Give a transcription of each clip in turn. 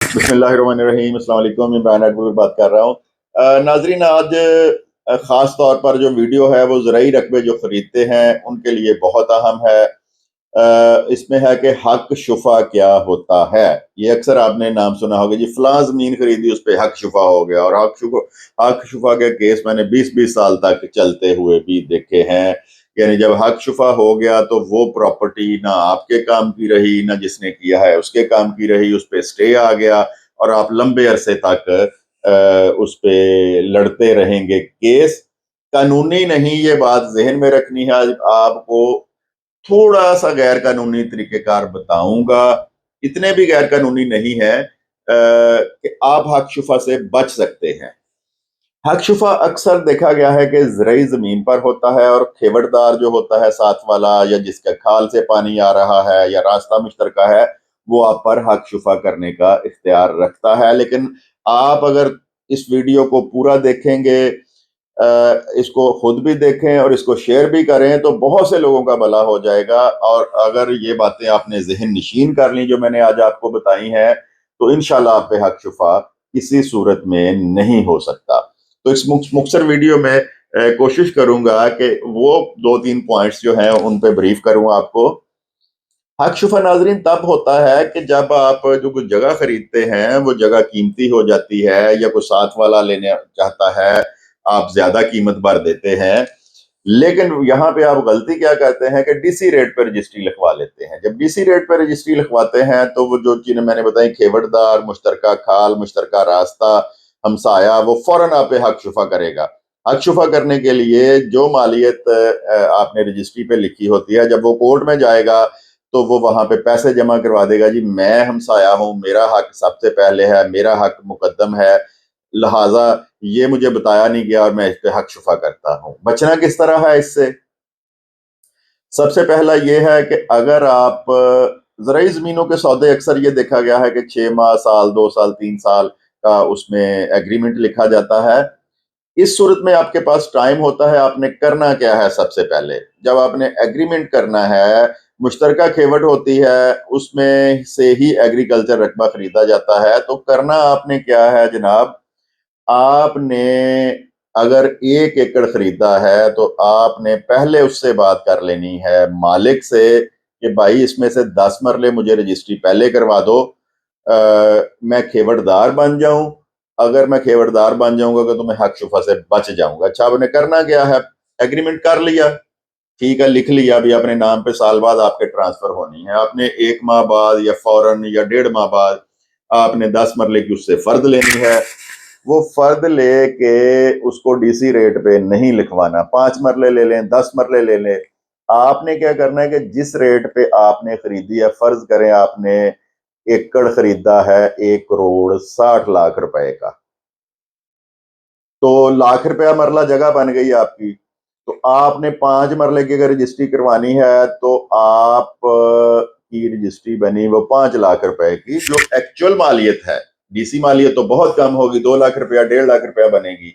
बिस्मिल्लाहिर्रहमानिर्रहीम। अस्सलाम वालेकुम। इमरान एडवोकेट बात कर रहा हूँ। नाजरीन, आज ख़ास तौर पर जो वीडियो है वो ज़रई रकबे जो ख़रीदते हैं उनके लिए बहुत अहम है। इसमें है कि हक शुफा क्या होता है। ये अक्सर आपने नाम सुना होगा जी, फलां ज़मीन खरीदी उस पर हक शुफा हो गया। और हक शुफा के केस मैंने 20-20 साल तक चलते हुए भी देखे हैं। यानी जब हक शुफा हो गया तो वो प्रॉपर्टी ना आपके काम की रही, ना जिसने किया है उसके काम की रही, उस पर स्टे आ गया और आप लंबे अरसे तक उस पे लड़ते रहेंगे केस। कानूनी नहीं, ये बात जहन में रखनी है। आज आपको थोड़ा सा गैर कानूनी तरीकेकार बताऊंगा, इतने भी गैर कानूनी नहीं है कि आप हक शुफा से बच सकते हैं। हक शुफा अक्सर देखा गया है कि ज़रई ज़मीन पर होता है और खेवड़दार जो होता है साथ वाला, या जिसका खाल से पानी आ रहा है या रास्ता मुश्तरका है, वो आप पर हक शुफा करने का इख्तियार रखता है। लेकिन आप अगर इस वीडियो को पूरा देखेंगे, इसको खुद भी देखें और इसको शेयर भी करें तो बहुत से लोगों का भला हो जाएगा। और अगर ये बातें आपने जहन नशीन कर ली जो मैंने आज आपको बताई हैं, तो इंशाल्लाह आप पे हक शुफा किसी सूरत में नहीं हो सकता। तो इस मुख्तसर वीडियो में कोशिश करूंगा कि वो 2-3 पॉइंट्स जो हैं उन पे ब्रीफ करूं आपको। हक शुफा नाजरीन तब होता है कि जब आप जो कुछ जगह खरीदते हैं वो जगह कीमती हो जाती है, या कोई साथ वाला लेने चाहता है, आप ज्यादा कीमत भर देते हैं। लेकिन यहाँ पे आप गलती क्या करते हैं कि डीसी रेट पर रजिस्ट्री लिखवा लेते हैं। जब डीसी रेट पर रजिस्ट्री लिखवाते हैं तो वो जो चीजें मैंने बताई, खेवड़दार, मुश्तरका खाल, मुश्तरका रास्ता, हमसाया, वो फौरन आप पे हक शुफा करेगा। हक शुफा करने के लिए जो मालियत आपने रजिस्ट्री पे लिखी होती है, जब वो कोर्ट में जाएगा तो वो वहां पे पैसे जमा करवा देगा जी, मैं हमसाया हूं, मेरा हक सबसे पहले है, मेरा हक मुकद्दम है, लिहाजा ये मुझे बताया नहीं गया और मैं इस पे हक शुफा करता हूं। बचना किस तरह है इससे? सबसे पहला ये है कि अगर आप ज़रई ज़मीनों के सौदे, अक्सर ये देखा गया है कि 6 माह, साल, 2 साल, 3 साल का उसमें एग्रीमेंट लिखा जाता है। इस सूरत में आपके पास टाइम होता है। आपने करना क्या है? सबसे पहले जब आपने एग्रीमेंट करना है, मुश्तरका खेवट होती है, उसमें से ही एग्रीकल्चर रकबा खरीदा जाता है। तो करना आपने क्या है जनाब, आपने अगर 1 एकड़ खरीदा है तो आपने पहले उससे बात कर लेनी है मालिक से कि भाई इसमें से 10 मरले मुझे रजिस्ट्री पहले करवा दो, मैं खेवड़दार बन जाऊं। अगर मैं खेवड़दार बन जाऊंगा तो मैं हक शुफा से बच जाऊंगा। अच्छा, आपने करना क्या है? एग्रीमेंट कर लिया, ठीक है, लिख लिया। अभी अपने नाम पे साल बाद आपके ट्रांसफर होनी है। आपने 1 माह बाद या फौरन या 1.5 माह बाद आपने 10 मरले की उससे फर्द लेनी है। वो फर्द लेके उसको डीसी रेट पे नहीं लिखवाना। 5 मरले ले लें, 10 मरले ले लें, आपने क्या करना है कि जिस रेट पे आपने खरीदी है, फर्ज करें आपने एकड़ खरीदा है 1 करोड़ 60 लाख रुपए का, तो लाख रुपया मरला जगह बन गई आपकी। तो आपने 5 मरले की अगर रजिस्ट्री करवानी है तो आप की रजिस्ट्री बनी वो 5 लाख रुपए की, जो एक्चुअल मालियत है। डीसी मालियत तो बहुत कम होगी, 2 लाख रुपया, 1.5 लाख रुपया बनेगी।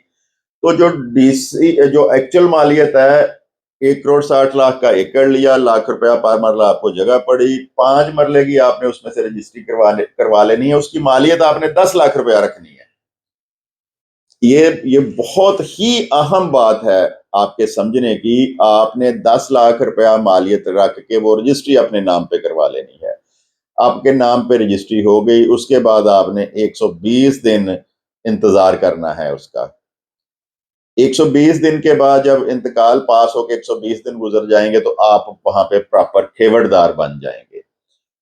तो जो डीसी जो एक्चुअल मालियत है, 1 करोड़ 60 लाख का एकड़ लिया, लाख रुपया पर मरला आपको जगह पड़ी, 5 मरले की आपने उसमें से रजिस्ट्री करवा लेनी है। उसकी मालियत आपने 10 लाख रुपया रखनी है। ये बहुत ही अहम बात है आपके समझने की। आपने 10 लाख रुपया मालियत रख के वो रजिस्ट्री अपने नाम पे करवा लेनी है। आपके नाम पे रजिस्ट्री हो गई, उसके बाद आपने 120 दिन इंतजार करना है उसका। 120 दिन के बाद जब इंतकाल पास होकर 120 दिन गुजर जाएंगे तो आप वहां पे प्रॉपर खेवड़दार बन जाएंगे।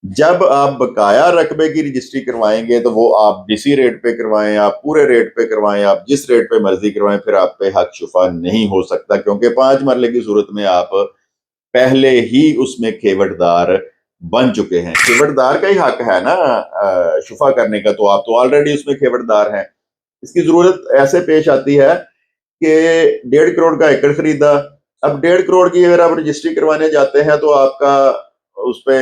जब आप बकाया रकबे की रजिस्ट्री करवाएंगे तो वो आप डीसी रेट पे करवाएं, आप पूरे रेट पे करवाएं, आप जिस रेट पे मर्जी करवाएं, फिर आप पे हक शुफा नहीं हो सकता, क्योंकि 5 मरले की सूरत में आप पहले ही उसमें खेवड़दार बन चुके हैं। खेवड़दार का ही हक है ना शुफा करने का, तो आप तो ऑलरेडी उसमें खेवड़दार हैं। इसकी जरूरत ऐसे पेश आती है कि 1.5 करोड़ का एकड़ खरीदा। अब 1.5 करोड़ की अगर आप रजिस्ट्री करवाने जाते हैं तो आपका उस पे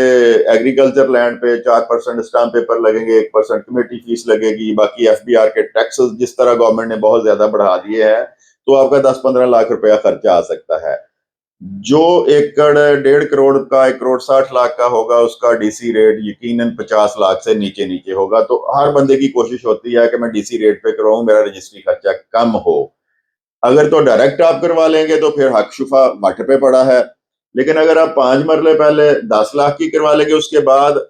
एग्रीकल्चर लैंड पे 4% स्टाम्प पेपर लगेंगे, 1% कमेटी फीस लगेगी, बाकी एफबीआर के टैक्सेस जिस तरह गवर्नमेंट ने बहुत ज्यादा बढ़ा दिए हैं, तो आपका 10-15 लाख रुपया खर्चा आ सकता है। जो एकड़ 1.5 करोड़ का 1 करोड़ 60 लाख का होगा उसका डीसी रेट यकीनन 50 लाख से नीचे नीचे होगा। तो हर बंदे की कोशिश होती है कि मैं डीसी रेट पे करवाऊं, मेरा रजिस्ट्री खर्चा कम हो। अगर तो डायरेक्ट आप करवा लेंगे तो फिर हक शुफा मठ पे पड़ा है। लेकिन अगर आप 5 मरले पहले 10 लाख की करवा लेंगे, उसके बाद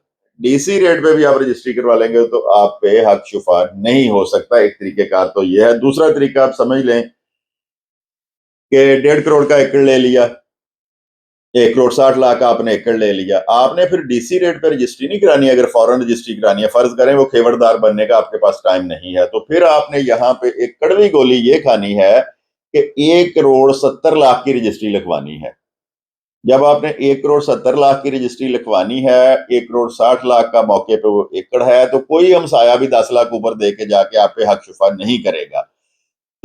डीसी रेट पे भी आप रजिस्ट्री करवा लेंगे, तो आप पे हक शुफा नहीं हो सकता। एक तरीकेकार तो यह है। दूसरा तरीका आप समझ लें कि 1.5 करोड़ का एकड़ ले लिया, 1 करोड़ 60 लाख का आपने एकड़ ले लिया, आपने फिर डीसी रेट पे रजिस्ट्री नहीं करानी है। अगर फौरन रजिस्ट्री करानी है, फर्ज करें वो खेवड़दार बनने का आपके पास टाइम नहीं है, तो फिर आपने यहाँ पे एक कड़वी गोली ये खानी है कि 1 करोड़ 70 लाख की रजिस्ट्री लिखवानी है। जब आपने 1 करोड़ 70 लाख की रजिस्ट्री लिखवानी है, 1 करोड़ 60 लाख का मौके पे वो एकड़ है, तो कोई हमसाया भी 10 लाख ऊपर दे के जाके आप पे हक शुफा नहीं करेगा।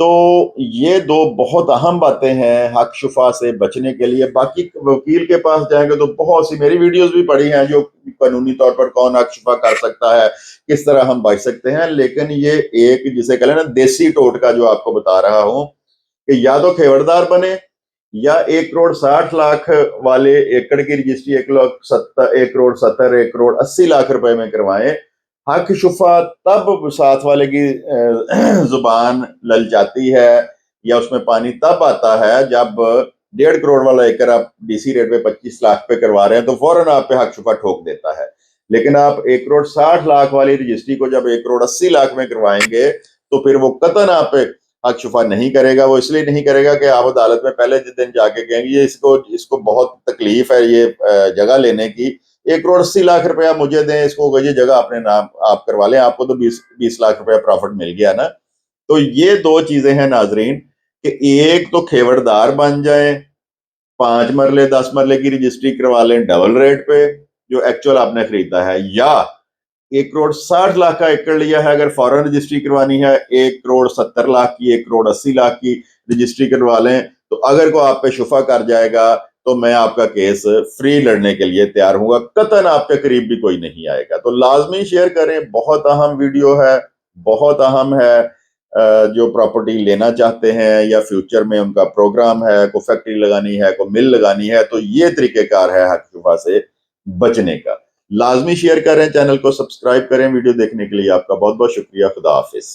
तो ये दो बहुत अहम बातें हैं हक शुफा से बचने के लिए। बाकी वकील के पास जाएंगे तो बहुत सी मेरी वीडियोस भी पड़ी हैं जो कानूनी तौर पर कौन हक शुफा कर सकता है, किस तरह हम बच सकते हैं। लेकिन ये एक जिसे कहते हैं ना देसी टोटका जो आपको बता रहा हूं कि या तो खेवड़दार बने या 1 करोड़ 60 लाख वाले एकड़ की रजिस्ट्री 1 करोड़ 70 1 करोड़ 80 लाख रुपए में करवाएं। हक शुफा तब साथ वाले की जुबान ललचाती है या उसमें पानी तब आता है जब 1.5 करोड़ वाला एकड़ आप डीसी रेट पे 25 लाख पे करवा रहे हैं, तो फौरन आप पे हक शुफा ठोक देता है। लेकिन आप 1 करोड़ 60 लाख वाली रजिस्ट्री को जब 1 करोड़ 80 लाख में करवाएंगे तो फिर वो कतन आप पे हक शुफा नहीं करेगा। वो इसलिए नहीं करेगा कि आप अदालत में पहले दिन जाके कहेंगे ये इसको बहुत तकलीफ है ये जगह लेने की, 1 करोड़ 80 लाख रुपया मुझे दें, इसको ये जगह अपने नाम आप करवा लें, आपको तो 20 लाख रुपया प्रॉफिट मिल गया ना। तो ये दो चीजें हैं नाजरीन कि एक तो खेवड़दार बन जाए, 5 मरले 10 मरले की रजिस्ट्री करवा लें डबल रेट पे जो एक्चुअल आपने खरीदा है, या 1 करोड़ 60 लाख का एकड़ लिया है, अगर फॉरेन रजिस्ट्री करवानी है 1 करोड़ 70 लाख की 1 करोड़ 80 लाख की रजिस्ट्री करवा लें। तो अगर को आप पे शुफा कर जाएगा तो मैं आपका केस फ्री लड़ने के लिए तैयार हूँ, कतन आपके करीब भी कोई नहीं आएगा। तो लाजमी शेयर करें, बहुत अहम वीडियो है, बहुत अहम है। जो प्रॉपर्टी लेना चाहते हैं या फ्यूचर में उनका प्रोग्राम है, को फैक्ट्री लगानी है, को मिल लगानी है, तो ये तरीकेकार है हक शुफा से बचने का। लाजमी शेयर करें, चैनल को सब्सक्राइब करें। वीडियो देखने के लिए आपका बहुत बहुत शुक्रिया। खुदा हाफिज।